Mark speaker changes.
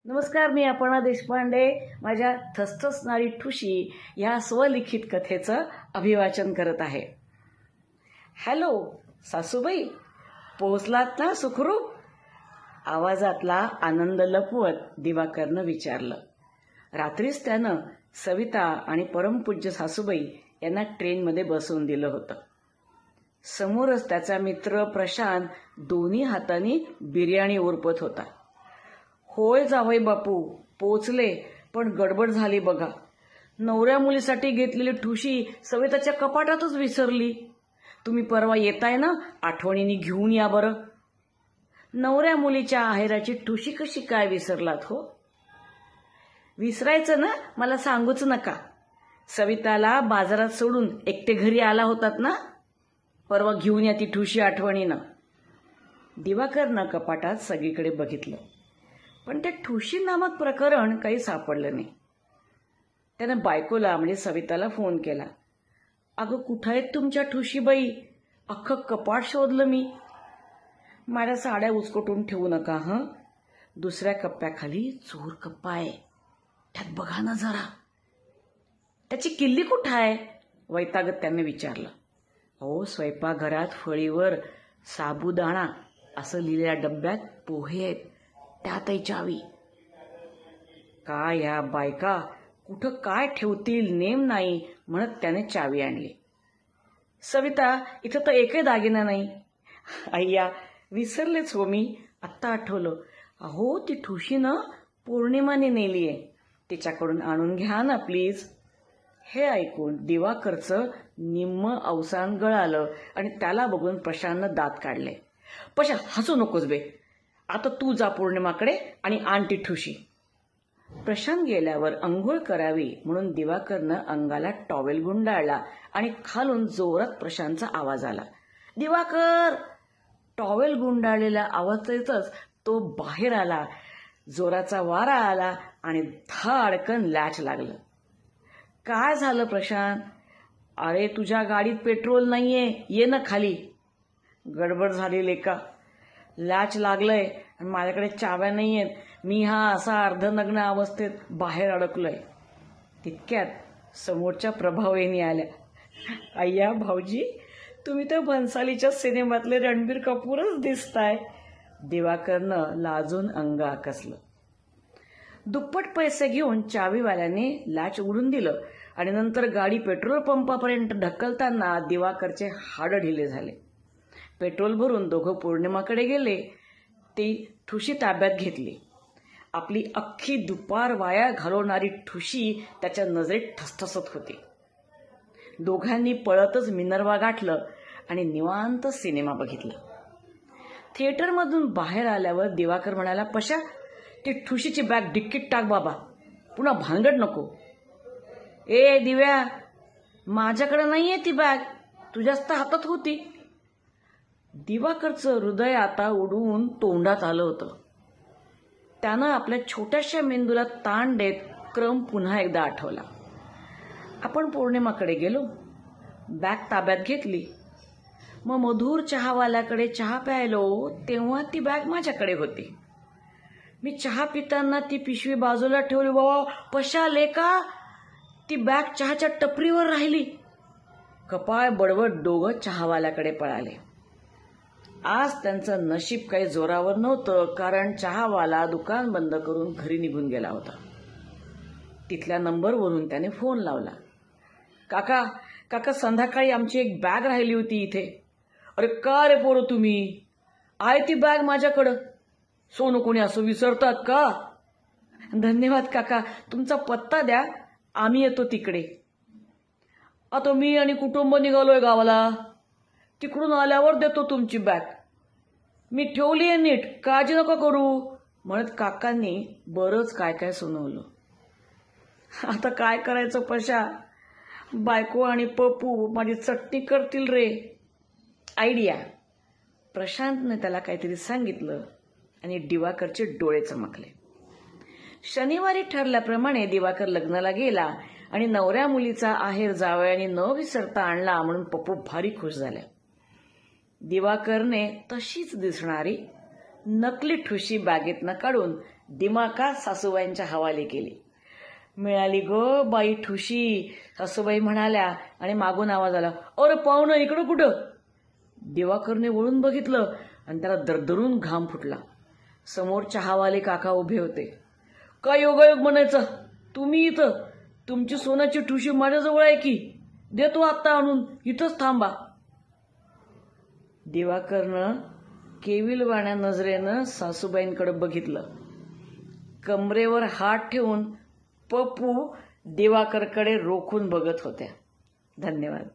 Speaker 1: नमस्कार, मी अपर्णा देशपांडे. माझ्या थसथसणारी ठुशी ह्या स्वलिखित कथेचं अभिवाचन करत आहे. हॅलो सासूबाई, पोहोचलात ना सुखरूप? आवाजातला आनंद लपवत दिवाकरनं विचारलं. रात्रीच त्यानं सविता आणि परमपूज्य सासूबाई यांना ट्रेनमध्ये बसवून दिलं होतं. समोरच त्याचा मित्र प्रशांत दोन्ही हातांनी बिर्याणी उरपत होता. होय जावई बापू, पोचले, पण गडबड झाली बघा. नवऱ्या मुलीसाठी घेतलेली ठुशी सविताच्या कपाटातच विसरली. तुम्ही परवा येताय ना, आठवणीने घेऊन या बरं. नवऱ्या मुलीच्या आहेराची ठुशी कशी काय विसरलात हो? विसरायचं ना, मला सांगूच नका. सविताला बाजारात सोडून एकटे घरी आला होतात ना, परवा घेऊन या ती ठुशी आठवणीनं. दिवाकरनं कपाटात सगळीकडे बघितलं, पण त्या ठुशी नामक प्रकरण काही सापडलं नाही. त्यानं बायकोला म्हणजे सविताला फोन केला. अगं, कुठं आहेत तुमच्या ठुशीबाई? अख्खं कपाट शोधलं मी. माझ्या साड्या उचकटून ठेवू नका हं. दुसऱ्या कप्प्याखाली चोर कप्पा आहे, त्यात बघा ना जरा. त्याची किल्ली कुठं आहे? वैतागत त्याने विचारलं. अहो, स्वयंपाकघरात फळीवर साबुदाणा असं लिहिलेल्या डब्यात पोहे आहेत, त्यातही चावी. काय ह्या बायका कुठं काय ठेवतील नेम नाही म्हणत त्याने चावी आणली. सविता, इथं तर एकही दागिना नाही. अय्या, विसरलेच हो मी, आत्ता आठवलं. अहो, ती ठुशी ना पौर्णिमाने नेलीये, तिच्याकडून आणून घ्या ना प्लीज. हे ऐकून दिवाकरचं निम्म अवसान गळालं आणि त्याला बघून प्रशांतनं दात काढले. पशा, हसू नकोस बे. आता तू जा पौर्णिमाकडे आणि आण ती ठुशी. प्रशांत गेल्यावर अंघोळ करावी म्हणून दिवाकरनं अंगाला टॉवेल गुंडाळला आणि खालून जोरात प्रशांतचा आवाज आला. दिवाकर! टॉवेल गुंडाळलेल्या आवाजातच तो बाहेर आला. जोराचा वारा आला आणि धाडकन लॅच लागलं. काय झालं प्रशांत? अरे, तुझ्या गाडीत पेट्रोल नाहीये, ये ना खाली. गडबड झाली लेका, लॅच लागलंय आणि माझ्याकडे चाव्या नाहीयेत. मी हा असा अर्धनग्न अवस्थेत बाहेर अडकलोय. तितक्यात समोरच्या प्रभावहिनी आल्या. अय्या भाऊजी, तुम्ही तर भन्सालीच्या सिनेमातले रणबीर कपूरच दिसताय. दिवाकरनं लाजून अंग आकसलं. दुप्पट पैसे घेऊन चावीवाल्याने लॅच उघडून दिलं आणि नंतर गाडी पेट्रोल पंपापर्यंत ढकलताना दिवाकरचे हाडं ढिले झाले. पेट्रोल भरून दोघं पौर्णिमाकडे गेले. ती ठुशी ताब्यात घेतली. आपली अख्खी दुपार वाया घालवणारी ठुशी त्याच्या नजरेत ठसठसत होती. दोघांनी पळतच मिनर्वा गाठलं आणि निवांत सिनेमा बघितला. थिएटरमधून बाहेर आल्यावर दिवाकर म्हणाला, पशा, ती ठुशीची बॅग डिक्कीत टाक बाबा, पुन्हा भानगड नको. ए दिव्या, माझ्याकडे नाहीये ती बॅग, तुझ्याच तर हातात होती. दिवाकरचं हृदय आता उडून तोंडात आलं होतं. त्यानं आपल्या छोट्याशा मेंदूला ताण देत क्रम पुन्हा एकदा आठवला. आपण पौर्णिमाकडे गेलो, बॅग ताब्यात घेतली. मग मधुर चहावाल्याकडे चहा प्यायलो, तेव्हा ती बॅग माझ्याकडे होती. मी चहा पिताना ती पिशवी बाजूला ठेवली. बाबा पशा लेका, ती बॅग चहाच्या टपरीवर राहिली. कपाळ बडवत दोघं चहावाल्याकडे पळाले. आज त्यांचं नशीब काही जोरावर नव्हतं, कारण चहावाला दुकान बंद करून घरी निघून गेला होता. तिथल्या नंबरवरून त्याने फोन लावला. काका काका, संध्याकाळी आमची एक बॅग राहिली होती इथे. अरे का रे पोरं, तुम्ही? आहे ती बॅग माझ्याकडं. सोनं कोणी असं विसरतात का? धन्यवाद काका, तुमचा पत्ता द्या, आम्ही येतो तिकडे. आता मी आणि कुटुंब निघालोय गावाला, तिकडून आल्यावर देतो तुमची बॅग. मी ठेवली आहे नीट, काळजी नका करू म्हणत काकांनी बरंच काय काय सुनावलं. आता काय करायचं पशा, बायको आणि पप्पू माझी चटणी करतील रे. आयडिया. प्रशांतने त्याला काहीतरी सांगितलं आणि दिवाकरचे डोळे चमकले. शनिवारी ठरल्याप्रमाणे दिवाकर लग्नाला गेला आणि नवऱ्या मुलीचा आहेर जावयाने न विसरता आणला म्हणून पप्पू भारी खुश झाल्या. दिवाकरने तशीच दिसणारी नकली ठुशी बागेतनं काढून दिमाकात सासूबाईंच्या हवाले केली. मिळाली ग बाई ठुशी, सासूबाई म्हणाल्या आणि मागून आवाज आला, अरे पाहुणं इकडं कुठं? दिवाकरने वळून बघितलं आणि त्याला दरदरून घाम फुटला. समोर चहावाले काका उभे होते. काय योगायोग म्हणायचं, तुम्ही इथं? तुमची सोन्याची ठुशी माझ्याजवळ आहे की, देतो आत्ता आणून, इथंच थांबा. दिवाकरनं केविलवाण्या नजरेनं सासूबाईंकडे बघितलं. कमरेवर हात ठेवून पप्पू दिवाकरकडे रोखून बघत होत्या. धन्यवाद.